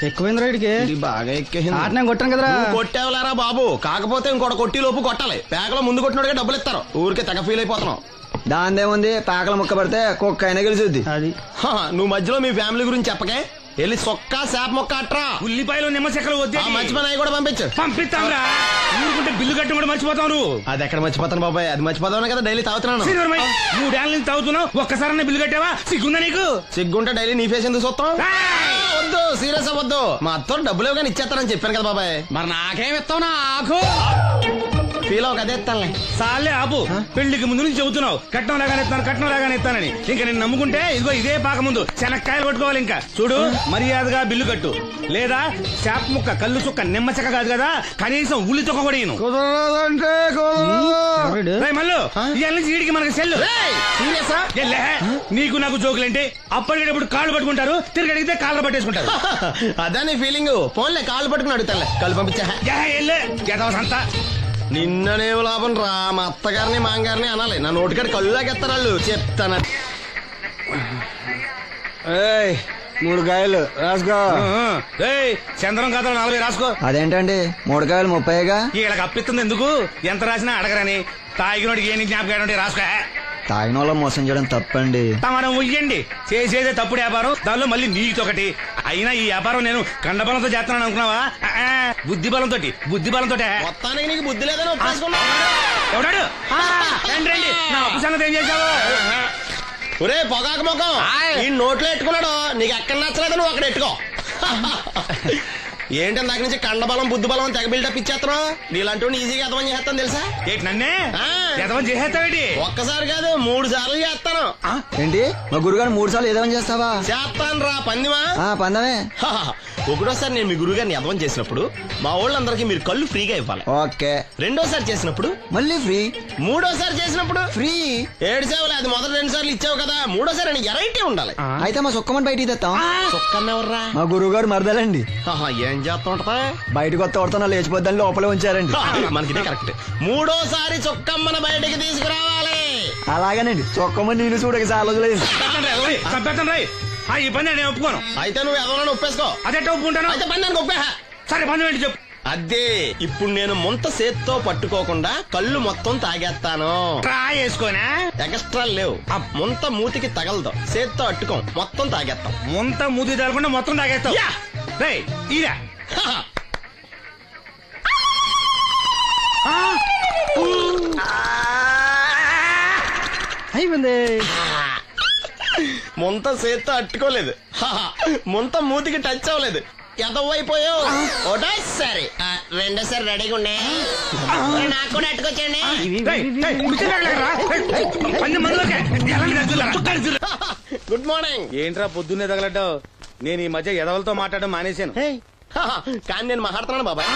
ఎక్కువైంది రైడ్కి బాగా ఎక్కేసింది. ఆటనే కొట్టాను కదరా. కొట్టేవలేరా బాబు, కాకపోతే ఇంకోటి కొట్టి లోపు కొట్టాలి. పేకలో ముందు కొట్టినోడిగా డబ్బులు ఇస్తారు. ఊరికే తెగ ఫీల్ అయిపోతున్నావు. దాందేముంది, పేకల ముక్క పడితే కుక్క అయినా గెలిచుద్ది. అది నువ్వు మధ్యలో మీ ఫ్యామిలీ గురించి చెప్పకే. వెళ్ళి సొక్క శాప మొక్క అట్రా. ఉల్లిపాయలు నిమ్మ చెక్కలు వద్దే మంచి పని అవి కూడా పంపించు. పంపిస్తాంరా. ఊరుకుంటే బిల్లు కట్టి కూడా మర్చిపోతావు నువ్వు. అది ఎక్కడ మర్చిపోతాను బాబాయ్, అది మర్చిపోతాను కదా డైలీ తాగుతున్నాను. 3 ఏళ్ళ నుంచి తాగుతున్నావు, ఒక్కసారి బిల్లు కట్టావా? సిగ్గుందా నీకు? సిగ్గుంటే డైలీ నీ ఫేస్ ఎందుకు చూస్తాం? ఏయ్! వద్దు, సీరియస్ అవ్వద్దు. మా అత్తో డబ్బులు కానీ ఇచ్చేస్తానని చెప్పాను కదా బాబాయ్. మరి నాకేం ఇస్తావు నా ఆకు? ఫీల్ అవ్వక అదే ఇస్తానులే. సాలే ఆపు. పెళ్లికి ముందు నుంచి చెబుతున్నావు కట్నం లాగానే ఇస్తాను, కట్నం లాగానే ఇస్తానని. ఇంకా నేను నమ్ముకుంటే ఇదిగో ఇదే పాక ముందు శనక్కాయలు కొట్టుకోవాలి. ఇంకా చూడు, మర్యాదగా బిల్లు కట్టు, లేదా చేప ముక్క, కళ్ళు చుక్క, నిమ్మ చెక్క కాదు కదా, కనీసం ఉల్లి తొక్క కూడా ఇయ్యను. రేయ్ మల్లు, ఇవాళ నుంచి వీడికి మనకి సెల్లు. సీరియసా? ఎల్లే, నీకు నాకు జోకులేంటి? అప్పటికేటప్పుడు కాళ్ళు పట్టుకుంటారు, తిరిగి అడిగితే కాళ్ళు పట్టేసుకుంటారు. అదే నీ ఫీలింగ్. ఫోన్లే కాళ్ళు పట్టుకుని అడుగుతానులే. కాళ్ళు పంపించా. సంతా నిన్ననేం లాభం రా. మా అత్తగారిని మాంగారిని అనాలి. నా నోటికాడ కళ్ళు లాగేస్తారు వాళ్ళు. చెప్తాను. 3 కాయలు రాసుకో. చంద్రం కథలు 40 రాసుకో. అదేంటండి 3 కాయలు 30గా? వీళ్ళకి అప్పిస్తుంది ఎందుకు? ఎంత రాసినా అడగరని. తాగినోడికి ఏ జ్ఞాపకం ఉంటే రాసుకో. తాగిన వాళ్ళ మోసం చేయడం తప్పండి. మనం ఉయ్యండి, చేసేదే తప్పుడు వ్యాపారం, దానిలో మళ్ళీ నీతొకటి. అయినా ఈ వ్యాపారం నేను కండబలంతో చేస్తున్నాను అనుకున్నావా? బుద్ధి బలంతో. మొత్తానికి నీకు బుద్ధి లేదని ఒప్పేసుకున్నా. ఎవడాడు? రండి రండి, నా అప్పు సంగతి ఏం చేశావు? ఒరే పొగాకు ముఖం, ఈ నోట్లో ఎట్టుకున్నాడు. నీకు ఎక్కడ నచ్చలేదు, నువ్వు అక్కడ ఎట్టుకో. ఏంటి దాని నుంచి కండబలం బుద్ధి బలం తెగ బిల్డప్ ఇచ్చేస్తున్నావు. నీలాంటి ఈజీగా ఎదవని చేస్తాను తెలుసా? ఏంటి నన్నే ఎదవని చేసేస్తావేటి? ఒక్కసారి కాదు 3 సార్లు చేస్తాను. ఏంటి, మా గురుగారు 3 సార్లు ఏదేమని చేస్తావా? చేస్తాను రా పందిమా. పందమే. ఒకటోసారి నేను మీ గురువు గారిని ఎదవని చేసినప్పుడు మా వాళ్ళందరికీ మీరు కళ్ళు ఫ్రీగా ఇవ్వాలి. ఓకే. రెండోసారి చేసినప్పుడు మళ్ళీ ఫ్రీ. మూడోసారి చేసినప్పుడు ఫ్రీ. 7 సేవలు. అది మొదటి 2 సార్లు ఇచ్చావు కదా, మూడోసారి అని ఎరైటీ ఉండాలి. అయితే మా సుక్కమని బయటికి తెస్తాం. సుక్కమ్మెవర్రా? మా గురువు గారు మరదలండి. ఏం చేస్తా ఉంటదా? బయటకు వస్తే కొడతా లేచిపోద్దని లోపలే ఉంచారండి. మనకి కరెక్ట్. మూడోసారి చొక్కమ్మని బయటికి తీసుకురావాలి. అలాగేనండి, చొక్కమని నేను చూడక చాలా లేదు. ఈ పని నేను ఒప్పుకోను. అయితే నువ్వు ఎవరైనా ఒప్పేసుకో. అదే ఒప్పుకుంటాను. అయితే పని దానికి ఒప్పే. సరే పని ఏంటి చెప్పు. అదే ఇప్పుడు నేను ముంత చేత్తో పట్టుకోకుండా కళ్ళు మొత్తం తాగేస్తాను. ట్రా చేసుకోనా? ఎక్స్ట్రా లేవు. ముంత మూతికి తగలదు, చేత్తో అట్టుకోం, మొత్తం తాగేస్తాం. ముంత మూతి తగలకుండా మొత్తం తాగేస్తావు. ఇరా అయిపోయింది. ముంత చేత్తో అట్టుకోలేదు, ముంత మూతికి టచ్ అవ్వలేదు. ఎదవైపోయావు. ఒకటోసారి రెండోసారి రెడీగా ఉండే. నాకు కూడా అట్టుకొచ్చండి. Good morning. ఏంట్రా పొద్దున్నే తగలడ్డావు? నేను ఈ మధ్య ఎదవలతో మాట్లాడడం మానేశాను. కానీ నేను మాట్లాడుతున్నాను బాబాయ్.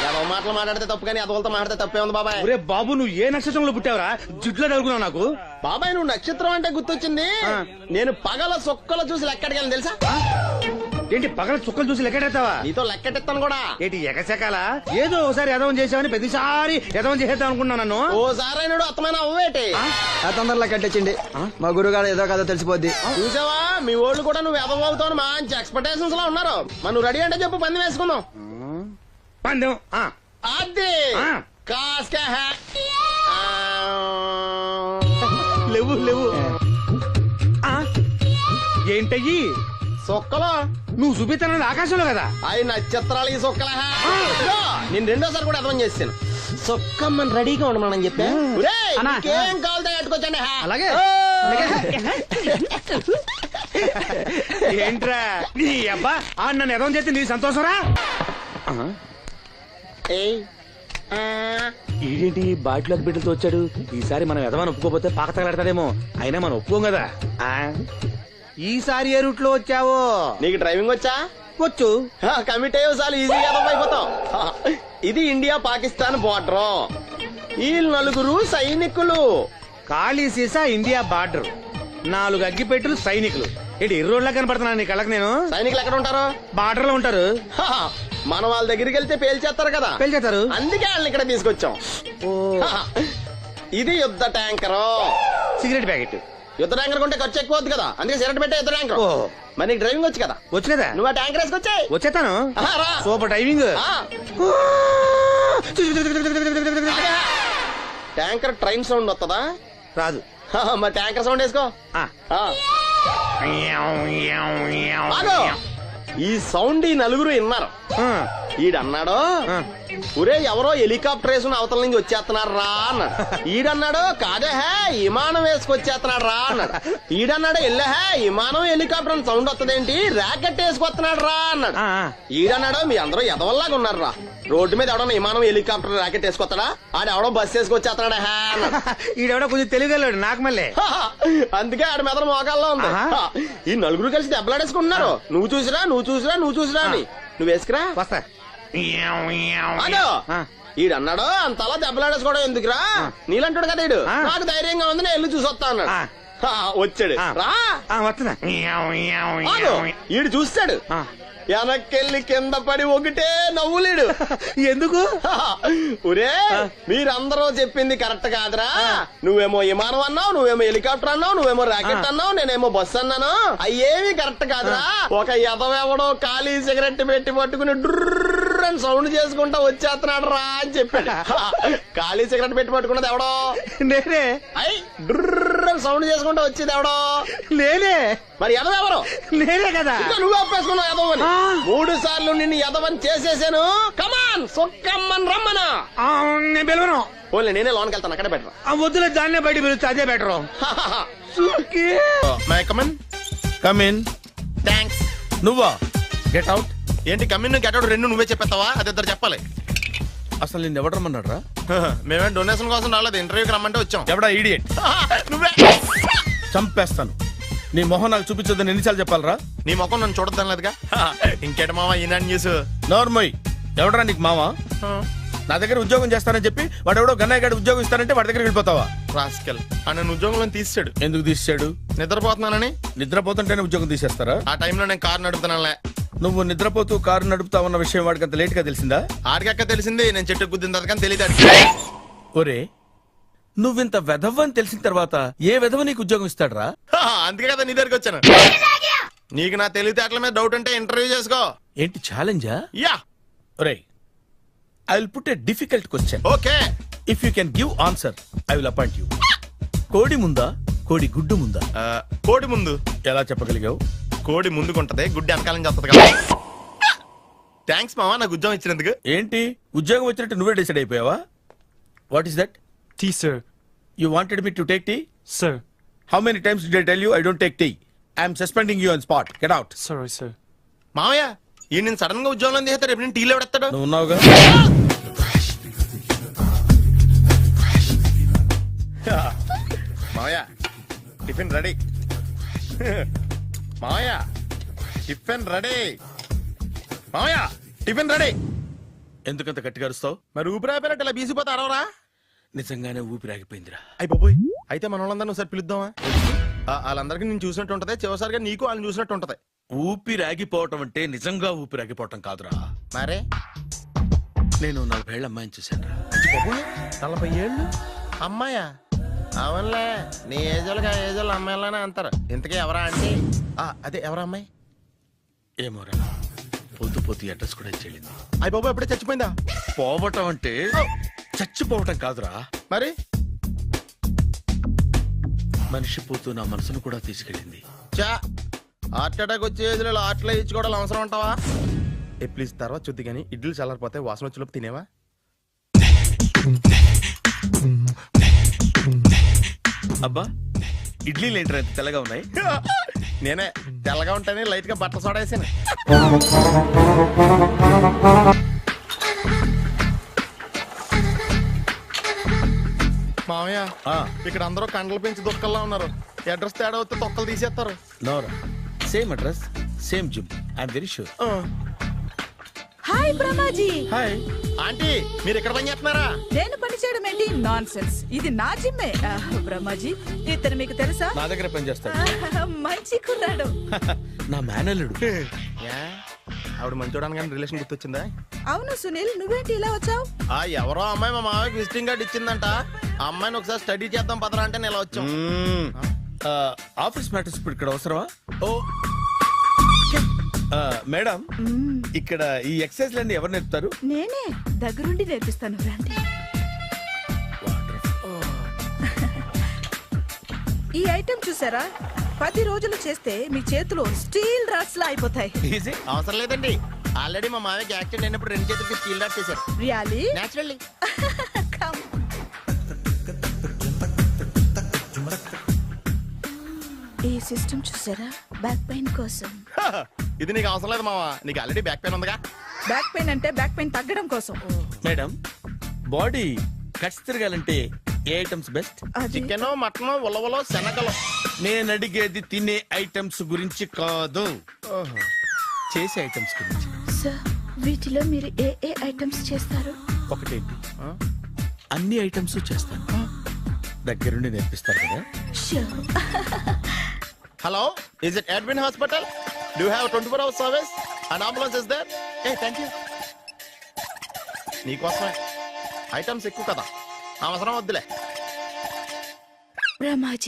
ఎదవ మాటలు మాట్లాడితే తప్పు, కానీ ఎదవలతో మాట్లాడితే తప్పే ఉంది బాబాయ్. ఒరే బాబు, నువ్వు ఏ నక్షత్రంలో పుట్టావురా? జుట్లో తగులుకున్నావు నాకు. బాబాయ్ నువ్వు నక్షత్రం అంటే గుర్తొచ్చింది. నేను పగల సొక్కలు చూసి లెక్కడికెళ్ళను తెలుసా? ఏంటి పగల చుక్కలు చూసి లెక్కెడతావా? నీతో లెక్కెట్టిస్తాను కూడా. ఏంటి ఎగసెకాల? ఏదో ఒకసారి ఎదవం చేసావని ప్రతిసారి ఎదవం చేసేద్దాం అనుకున్నా నన్ను. ఓసారి అయినాడు అత్తమైన అవ్వేటి. తొందరలో కట్టించండి, మా గురుగారు ఏదో కదో తెలిసిపోద్ది. చూసావా, మీ ఓళ్ళు కూడా నువ్వు ఎదవ అవుతావు మంచి ఎక్స్పెక్టేషన్స్ లో ఉన్నారు. మరి నువ్వు రెడీ అంటే చెప్పు, పందెం వేసుకుందాం. పందెం అది కాస్కా. లేవు లేవు. ఏంటయ్యి సొక్కలో? నువ్వు చూపిస్తానది ఆకాశంలో కదా. అవి నక్షత్రాలు ఈ సొక్కల. నేను రెండోసారి కూడా అర్థం చేస్తాను. సొక్కమ్మని రెడీగా ఉండమని చెప్పా. ఏం కావాలి కట్టుకోవచ్చండి. అలాగే. ఏంట్రా నీ అబ్బా నన్ను ఎదవం చేస్తే నీ సంతోషరా? ఏంటి బాటిలోకి బిడ్డలతో వచ్చాడు? ఈసారి మనం ఎదవని ఒప్పుకోపోతే పాక తగలాడతాడేమో. అయినా మనం ఒప్పుకోం కదా. ఈసారి ఏ రూట్ లో వచ్చావో? నీకు డ్రైవింగ్ వచ్చా? వచ్చు. కమిట్ అయ్యే సార్లు ఈజీగా అయిపోతాం. ఇది ఇండియా పాకిస్తాన్ బోర్డర్. ఈ 4 సైనికులు. ఖాళీ సీసా ఇండియా బార్డర్, 4 అగ్గిపెట్టులు సైనికులు. ఏంటి ఎర్రోడ్లా కనపడుతున్నా నీ కళ్ళకి నేను? సైనికులు ఎక్కడ ఉంటారు? బార్డర్ లో ఉంటారు. మనం వాళ్ళ దగ్గరికి వెళ్తే పేల్చేస్తారు కదా. పేల్చేస్తారు. అందుకే వాళ్ళని ఇక్కడ తీసుకొచ్చాం. ఇది యుద్ధ ట్యాంకరు. Cigarette packet. యుద్ధ ట్యాంకర్ కొంటే ఖర్చు ఎక్కువ అవుతుంది కదా, అందుకే సిగరెట్ పెట్టే యుద్ధ ట్యాంకర్. మరి నీకు డ్రైవింగ్ వచ్చు కదా, వచ్చు కదా, నువ్వు ఆ ట్యాంకర్ వేసుకొచ్చాయి. వచ్చేస్తాను. రా. Super driving. Tanker train sound వస్తుందా? రాదు. మరి ట్యాంకర్ సౌండ్ వేసుకో. ఆగు. ఈ సౌండ్ ఈ నలుగురు విన్నారు. ఈడన్నాడు, ఒరే ఎవరో హెలికాప్టర్ వేసుకుని అవతల నుంచి వచ్చేస్తున్నాడు రా అన్నాడు. ఈడన్నాడు, కాదే హే విమానం వేసుకొచ్చేస్తున్నాడు రా అన్నాడు. ఈడన్నాడు, ఎల్లే హే విమానం హెలికాప్టర్ అని సౌండ్ వస్తుందేంటి, ర్యాకెట్ వేసుకొస్తున్నాడు రా అన్నాడు. ఈడన్నాడు, మీ అందరూ ఎదవల్లాగా ఉన్నారు రా, రోడ్డు మీద ఎవడన్నా విమానం హెలికాప్టర్ ర్యాకెట్ వేసుకొస్తాడా, ఆడెవడో బస్సు వేసుకొచ్చేస్తున్నాడా హే అన్నాడు. ఈడెవడో కొంచెం తెలియగలడు నాకు మళ్ళీ. అందుకే ఆడ మెదడు మోకాల్లో ఉంది. ఈ నలుగురు కలిసి దెబ్బలాడేసుకుంటున్నారు. నువ్వు చూసిరా అని. నువ్వు వేసుకురా. వస్తా. ఈడన్నాడు, అంతలా దెబ్బలాడేసుకోవడం ఎందుకురా, నీలంటాడు కదా ఈడు, నాకు ధైర్యంగా ఉంది నేను వెళ్ళి చూసొస్తా అన్నాడు. వచ్చాడు రా. వస్తున్నా. ఈడు చూస్తాడు, వెనక్కెళ్ళి కింద పడి ఒకటే నవ్వులేడు. ఎందుకు? ఒరే మీరందరూ చెప్పింది కరెక్ట్ కాదురా, నువ్వేమో విమానం అన్నావు, నువ్వేమో హెలికాప్టర్ అన్నావు, నువ్వేమో రాకెట్ అన్నావు, నేనేమో బస్సు అన్నాను, అయ్యేమి కరెక్ట్ కాదురా. ఒక ఎదవెవడో ఖాళీ సిగరెట్ పెట్టి పట్టుకుని డ్రర్ అని సౌండ్ చేసుకుంటా వచ్చేస్తున్నాడు రా అని చెప్పాడు. ఖాళీ సిగరెట్ పెట్టి పట్టుకున్నది ఎవడో నేనే. అయ్యి డ్రర్ అని సౌండ్ చేసుకుంటా వచ్చేది ఎవడో నేనే. మరి ఎదవెవరు? నేనే కదా. నువ్వు అప్పేసుకున్నావు ఎదవని. 3 సార్లు నిన్ను ఎదవని చేసేసాను. కమాన్ సొక్కమ్మని రమ్మనా. నేను పిలవను. ఓన్లీ నేనే లోన్కి వెళ్తాను, అక్కడే బెటర్. వద్దులే, దాన్నే బయట పిలుస్తా, అదే బెటర్. కమిన్. థ్యాంక్స్. నువ్వా? Get out. ఏంటి కమిన్ గెట్ అవుట్ రెండు నువ్వే చెప్పేస్తావా? అది ఇద్దరు చెప్పాలి. అసలు నేను ఎవడు రమ్మన్నాడు రా? మేమే డొనేషన్ కోసం రాలేదు, ఇంటర్వ్యూకి రమ్మంటే వచ్చాం. ఎవడా ఈడియట్? నువ్వే. చంపేస్తాను. నీ మొహం నాకు చూపించొద్దని ఎన్నిసార్లు చెప్పాలరా? నీ ముఖం నన్ను చూడద్దనలేదుగా. ఇంకేట మామ ఈనాడు న్యూస్. నోర్మోయ్. ఎవడరా నీకు మావా? నా దగ్గర ఉద్యోగం చేస్తానని చెప్పి వాడు ఎవడో గన్నయ్య గారి ఉద్యోగం ఇస్తానంటే వాడి దగ్గర వెళ్ళిపోతావా? రాస్కెల్ నన్ను ఉద్యోగంలో తీసాడు. ఎందుకు తీసాడు? నిద్రపోతున్నానని. నిద్రపోతుంటేనే ఉద్యోగం తీసేస్తారా? ఆ టైంలో నేను కారు నడుపుతున్నానులే. నువ్వు నిద్రపోతూ కారు నడుపుతావన్న విషయం వాడికి అంత లేట్ గా తెలిసిందా? ఆడికక్క తెలిసింది, నేను చెట్టు గుద్దిన తర్వాత కానీ తెలియదు. ఒరే, నువ్వింత వెధవని తెలిసిన తర్వాత ఏ వెధవ నీకు ఉద్యోగం ఇస్తాడరా? అందుకే కదా నీ దగ్గరికి వచ్చాను. నీకు నా తెలివితేటల మీద డౌట్ అంటే ఇంటర్వ్యూ చేసుకో. ఏంటి ఛాలెంజా? యా. ఒరే, I will put a difficult question. Okay. If you can give answer I will appoint you. కోడి ముందా, కోడి గుడ్డు ముందా? కోడి ముందు. ఎలా చెప్పగలిగావు? కోడి ముందుకుంటది, గుడ్డి వెనకాలని చేస్తుంది కదా. థ్యాంక్స్ మామా నాకు ఉద్యోగం ఇచ్చినందుకు. ఏంటి ఉద్యోగం వచ్చినట్టు నువ్వే డిసైడ్ అయిపోయావా? What is that? Tea, sir. You wanted me to take tea? Sir. How many times did I tell you I don't take tea? I am suspending you on spot. Get out. Sorry, sir. మామయ్య ఈ నేను sudden గా ఉద్యోగంలో తీస్తాడు, రేపు నేను టీలో పెడతాడు. నువ్వు ఉన్నావుగా. మామయ్య టిఫిన్ రెడీ. మామయ్య టిఫిన్ రెడీ. మామయ్య టిఫిన్ రెడీ. ఎందుకంత గట్టిగా అరుస్తావు? మరి ఊపిరాయిపోయినట్టు ఇలా బీసిపోతే అరవరా? నిజంగానే ఊపిరాగిపోయిందిరా. అయ్యి బాబోయ్, అయితే మన వాళ్ళందరినీ ఒకసారి పిలుద్దామా? వాళ్ళందరికీ నేను చూసినట్టు ఉంటది, చివరిసారిగా నీకు వాళ్ళని చూసినట్టు ఉంటది. ఊపిరాగిపోవటం అంటే నిజంగా ఊపిరాగిపోవటం కాదురా. మరే నేను 40 ఏళ్ల అమ్మాయిని చూశాను. 40 ఏళ్ళు అమ్మాయా? అవునులే, నీ ఏజోళ్ళకి ఆ ఏజోళ్ళు అమ్మాయిలానే అంటారు. ఇంతకీ ఎవరా అంటే? అదే ఎవరా అమ్మాయి? ఏమోరా, పోతూ పోతూ అడ్రస్ కూడా చెల్లింది. అయ్యి బాబు ఎప్పుడే చచ్చిపోయిందా? పోవటం అంటే చచ్చిపోవటం కాదురా, మరి మనిషి పోతూ నా మనసును కూడా తీసుకెళ్ళింది. చా హార్ట్ అటాక్ వచ్చే ఏజ్లో హార్ట్లో ఇచ్చుకోవడం అవసరం అంటావా? ప్లీజ్ తర్వాత చూద్ది కానీ ఇడ్లీలు చల్లారిపోతే వాసన వచ్చేలోపు తినేవా? అబ్బా, ఇడ్లీలు ఏంటంటే ఎంత తెల్లగా ఉన్నాయి? నేనే తెల్లగా ఉంటానే లైట్ గా బట్టలు సోడా వేసాను. మామయ్య ఇక్కడ అందరూ కండలు పెంచి దుక్కల్లా ఉన్నారు. అడ్రస్ తేడా వస్తే తొక్కలు తీసేస్తారు. నోరా, same address same gym. I'm very sure. Hi Brahmaji. Hi aunty, మీరు ఇక్కడ పని చేస్తున్నారా? నేను పని చేయడం ఏంటి? Nonsense. ఇది నా జిమ్మే. బ్రహ్మాజీ ఇతను మీకు తెలుసా? నా దగ్గర పని చేస్తాడు. మంచి కుర్రాడు. నా మేనల్లుడు. ఆవిడ మంచి చూడడానికి రిలేషన్ గుర్తొచ్చిందా? అవును సునీల్, నువ్వేంటి ఇలా వచ్చావు? ఎవరో అమ్మాయి మా మామయ్యకి విజిటింగ్ కార్డు ఇచ్చిందంట. ఆ అమ్మాయిని ఒకసారి స్టడీ చేద్దాం పదరా అంటే నేను ఇలా వచ్చాం. ఆఫీస్ మ్యాటర్స్ ఇప్పుడు ఇక్కడ అవసరమా? ఓ మేడం, ఇక్కడ ఈ ఎక్సర్సైజ్ లన్నీ ఎవరు నేర్పుతారు? నేనే దగ్గరుండి నేర్పిస్తాను రండి. ఈ ఐటెం చూసారా, 10 రోజులు చేస్తే మీ చేతులు స్టీల్ రాట్స్ లా అయిపోతాయి. ఈజీ. అవసరం లేదండి, ఆల్రెడీ మా మామయ్యకి యాక్సిడెంట్ అయినప్పుడు 2 చేతులకి స్టీల్ డాట్ చేశారు. రియాలీ? నేచురల్లీ. Come. ఈ సిస్టమ్ చూసారా, బ్యాక్ పెయిన్ కోసం. ఇది నీకు అవసరం లేదు మావా, నీకు ఆల్రెడీ బ్యాక్ పెయిన్ ఉందిగా. బ్యాక్ పెయిన్ అంటే బ్యాక్ పెయిన్ తగ్గడం కోసం. మేడం, బాడీ కట్స్ తిరగాలంటే ఏ ఐటమ్స్ బెస్ట్? అది చికెన్, మటన్, ఉలవలో, శనగలు. నేను అడిగేది తినే ఐటమ్స్ గురించి కాదు, చేసే ఐటమ్స్ గురించి. సార్, వీటిలో మీరు ఏ ఏ ఐటమ్స్ చేస్తారు? ఒకటేంటి, అన్ని ఐటమ్స్ చేస్తాను. దగ్గరుండి నేర్పిస్తారు కదా. Sure. Hello, is it admin hospital? Do have 24 hours service? And ambulance is there? A thank you. నీకోసమే ఐటమ్స్ ఎక్కువ కదా, అవసరం వద్దులే. బ్రహ్మాజీ